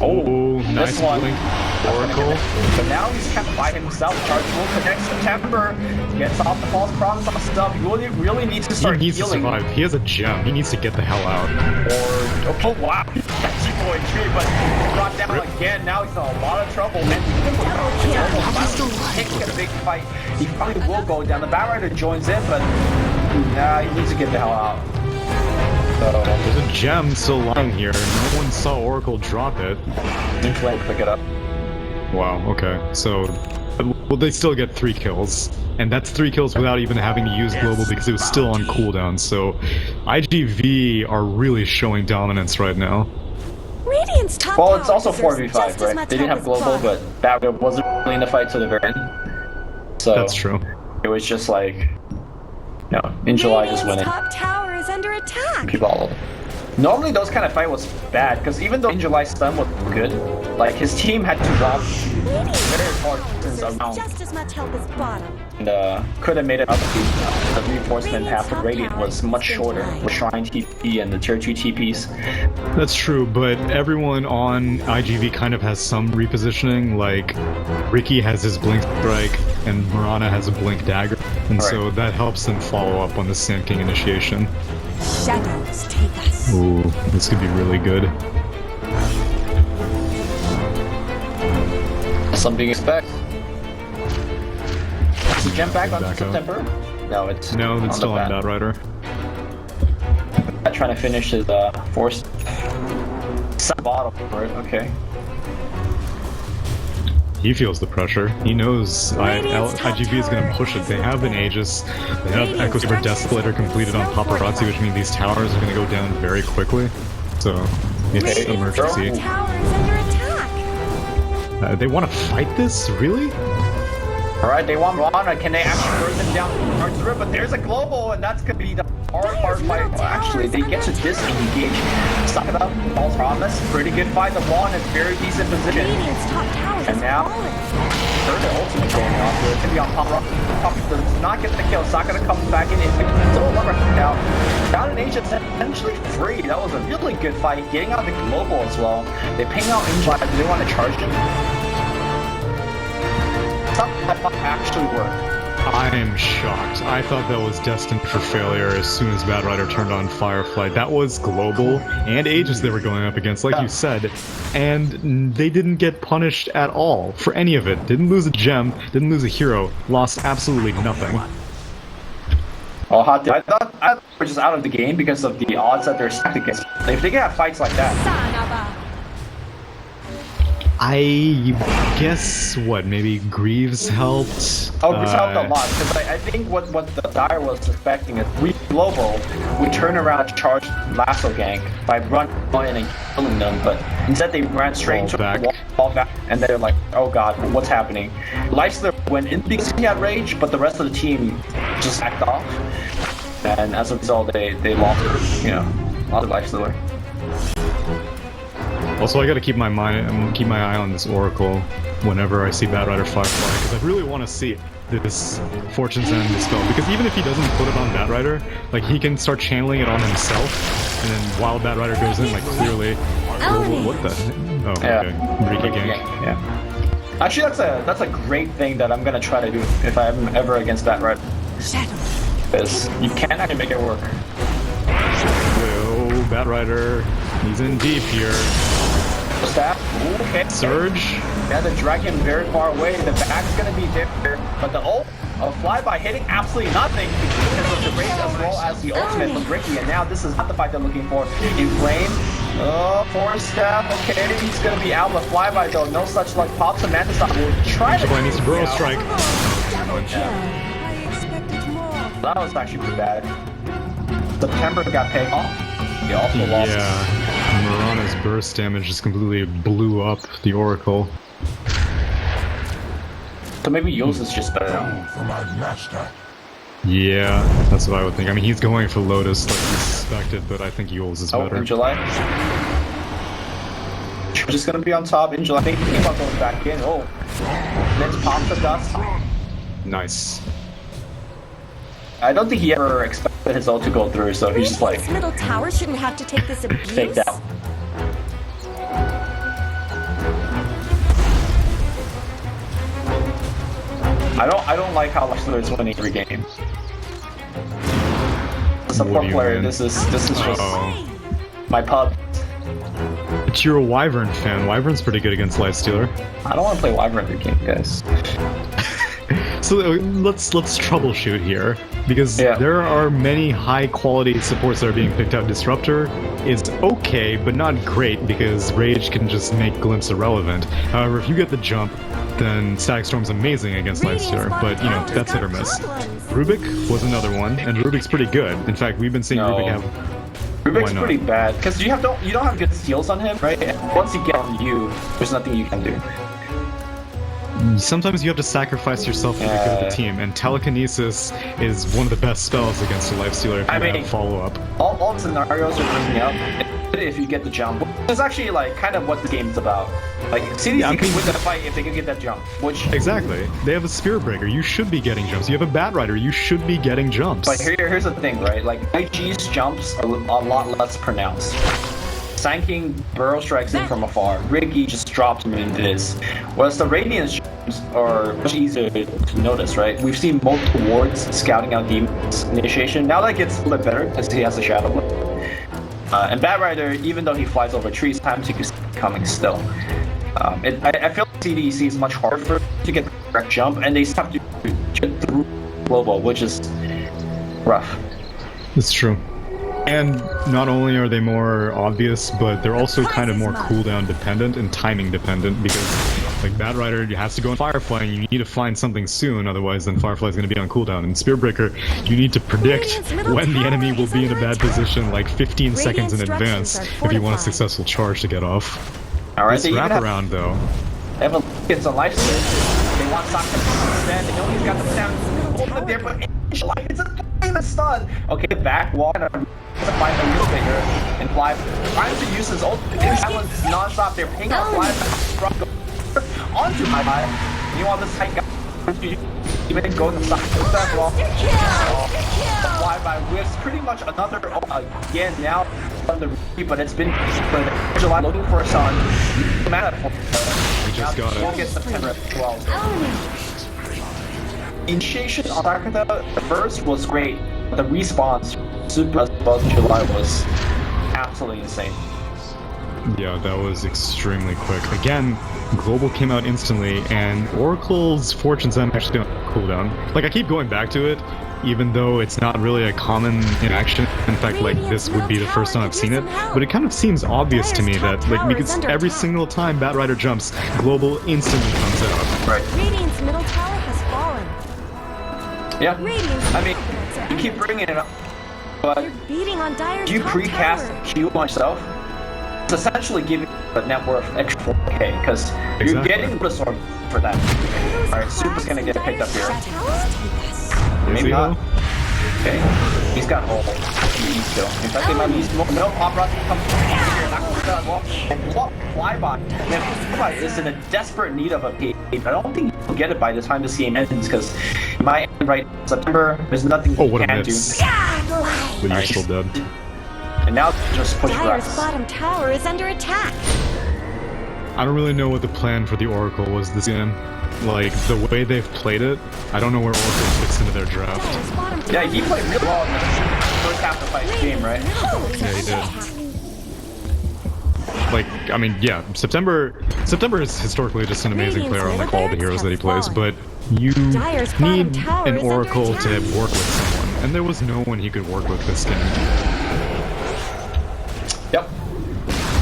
Oh, nice blink. Oracle. So now he's kept by himself. Charge will connect September. Gets off the false promise on stuff. He really needs to start He needs healing. to survive. He has a gem. He needs to get the hell out. Or oh wow, that's going tree, but he brought down again. Now he's in a lot of trouble. And he take a big fight. He probably will go down. The Batrider joins in, but nah, he needs to get the hell out. So there's a gem still lying here. No one saw Oracle drop it. Inflame pick it up. Wow. Okay. So, well, they still get 3 kills, and that's 3 kills without even having to use global because it was still on cooldown. So, iG.V are really showing dominance right now. Radiant's top well, it's also tower 4v5, right? They didn't have global, but Batrider wasn't really in the fight to the very end. So that's true. It was just like, no, in July just winning. Top tower is under attack. People all over. Normally those kind of fight was bad because even though in July's stun was good, like his team had to drop very hard since around. Just as much help as bottom. And could have made it up. The reinforcement path for Radiant was much shorter with Shrine TP and the tier 2 TPs. That's true, but everyone on iG.V kind of has some repositioning. Like Ricky has his Blink Strike and Mirana has a Blink Dagger, and so that helps them follow up on the Sand King initiation. Shadows take us. Ooh, this could be really good. Something to expect. Is the gem back on September? No, it's still on Batrider. Trying to finish his force bottom for it. Okay. He feels the pressure. He knows iG.V is going to push it. They have an Aegis. They have Echo Super Desolator completed on Paparazzi, which means these towers are going to go down very quickly. So, it's emergency. They want to fight this? Really? Alright, they want Mirana. Can they actually burn them down towards the river? But there's a global, and that's going to be the hard fight. Well, actually, they get to disengage. Suck it up. False promise. Pretty good fight. The Wand is very decent position. And now, there's the ultimate going off. It's going to be on Papa. Papa does not get the kill. It's not going to come back in. It's still a lumber now. Down in Asia, essentially free. That was a really good fight. Getting out the global as well. They ping out Injai. Do they want to charge him? Something that actually worked. I am shocked. I thought that was destined for failure as soon as Batrider turned on Firefly. That was global and Aegis they were going up against, like you said, and they didn't get punished at all for any of it. Didn't lose a gem, didn't lose a hero, lost absolutely nothing. Oh, I thought we're just out of the game because of the odds that they're stacked against. If they can have fights like that. I guess, maybe Greaves helped? Oh, Greaves helped a lot, because I think what the Dire was expecting is we global, we turn around and charge Lasso Gank by running in and killing them, but instead they ran straight to the wall back, and they're like, oh god, what's happening? Lifestealer went in because he had rage, but the rest of the team just backed off, and as a result, they lost lost Lifestealer. Also, I gotta keep my eye on this Oracle whenever I see Batrider Firefly, because I really want to see this Fortune's End dispel. Because even if he doesn't put it on Batrider, like he can start channeling it on himself, and then while Batrider goes in, like clearly, what the? Oh, okay, Riki gank. Yeah. Actually, that's a great thing that I'm gonna try to do if I'm ever against Batrider. Because you can actually make it work. Oh, Batrider, he's in deep here. Staff. Okay. Surge. Yeah, the dragon very far away. The back's gonna be there, but the ult of flyby hitting absolutely nothing because of the rage as well as the ultimate from Ricky. And now this is not the fight they're looking for. In flame. Oh, force staff. Okay, he's gonna be out with flyby though. No such luck. Pops a Mantis on. We'll try to. Needs to burrow strike. That was actually pretty bad. September got paid off. He also lost. Yeah. Mirana's burst damage just completely blew up the Oracle. So maybe Yules is just better now. Yeah, that's what I would think. I mean, he's going for Lotus like he suspected, but I think Yules is better. Oh, in July? We're just gonna be on top in July. I think he's about going back in. Oh. Let's pop the dust. Nice. I don't think he ever expected his ult to go through, so he's just like... Middle tower shouldn't have to take this abuse. Faked out. I don't like how Leicester is winning every game. As a What do support you player, mean? this is just Oh. my pub. But you're a Wyvern fan. Wyvern's pretty good against Lifestealer. I don't want to play Wyvern every game, guys. So let's troubleshoot here, because Yeah. there are many high quality supports that are being picked out. Disruptor is okay, but not great, because Rage can just make Glimpse irrelevant. However, if you get the jump, then Static Storm's amazing against Lifestealer, but you know, that's hit or miss. Rubik was another one, and Rubik's pretty good. In fact, we've been seeing No. Rubik have... Rubik's Why not? pretty bad because you don't have good steals on him, right? And once he get on you, there's nothing you can do. Sometimes you have to sacrifice yourself for the good of the team, and Telekinesis is one of the best spells against a Lifestealer if you have follow-up. All scenarios are bringing up if you get the jump. It's actually like kind of what the game's about. Like CDEC Yeah, I can mean- win the fight if they can get that jump, which. Exactly. They have a Spear Breaker. You should be getting jumps. You have a Bat Rider. You should be getting jumps. But here's the thing, right? Like iG's jumps are a lot less pronounced. Sanking burrow strikes in from afar. Riggy just drops him in this. Whereas the Radiance jumps are much easier to notice, right? We've seen multiple wards scouting out Demon's initiation. Now that gets a little bit better because he has a Shadow Blade. And Bat Rider, even though he flies over trees, times you can see it coming still. I feel like CDEC is much harder to get the correct jump, and they have to get through global, which is rough. It's true. And not only are they more obvious, but they're also kind of more cooldown dependent and timing dependent, because like Bat Rider has to go in Firefly and you need to find something soon, otherwise then Firefly's going to be on cooldown. And Spearbreaker, you need to predict when the enemy will be in a bad position like 15 seconds in advance if you want a successful charge to get off. Alright, This wraparound though. They have a gets a life steal. They want Saka to stand. They know he's got the stand. Hold it there, but it's a famous stun. Okay, back walk and to find a little bit here and fly. Trying to use his ult. Silence non-stop. They're picking up fly onto my eye. You want this tight guy? You may go to the side of that wall. Fly by whiffs. Pretty much another again now on the repeat, but it's been July looking for a son. Mana for We just got We'll it. get September at 12. Initiation on Arcata, the first was great, but the response super above July was absolutely insane. Yeah, that was extremely quick. Again, Global came out instantly, and Oracle's Fortune's End actually on cooldown. Like, I keep going back to it, even though it's not really a common interaction. In fact, like, this would be the first time I've seen it, but it kind of seems obvious to me that, like, because every single time Bat Rider jumps, Global instantly comes out. Right. Radiant's middle tower has fallen. Yeah. Radiant's I mean, you keep bringing it up, but They're beating on Dire's you top precast tower. Q myself. It's essentially giving a net worth extra 4K because you're Exactly. getting the sword for that. Alright, Super's gonna get picked up here. Is Maybe he, not. though? Okay, he's got hold. He's still. In fact, they might use no paparazzi come here. Not gonna do well. And what flyby? Man, flyby is in a desperate need of a cave. I don't think he'll get it by the time the game ends because it might end right in September. There's nothing Oh, he what a can do. miss. Godlike. But you're still dead. And now just push Dire's rest. bottom tower is under attack. I don't really know what the plan for the Oracle was this game. Like, the way they've played it, I don't know where Oracle fits into their draft. Dire's bottom tower. Yeah, he played really well in the first half of the fight game, right? Yeah, he did. Like, I mean, yeah, September is historically just an amazing player on like all the heroes that he plays, but you Dire's bottom need tower an is under Oracle to attack. work with someone, and there was no one he could work with this game. Yep.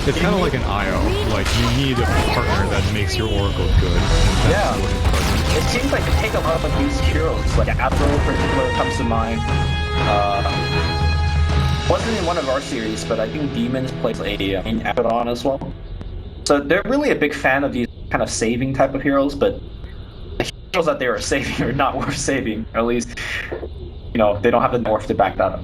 It's kind of like an IO, like you need a partner that makes your Oracle good. And that's Yeah. what his partner It seems like they take a lot of these heroes, like Afro in particular comes to mind. Wasn't in one of our series, but I think Demons plays in Abaddon as well. So they're really a big fan of these kind of saving type of heroes, but the heroes that they are saving are not worth saving, or at least, you know, they don't have the morph to back that up.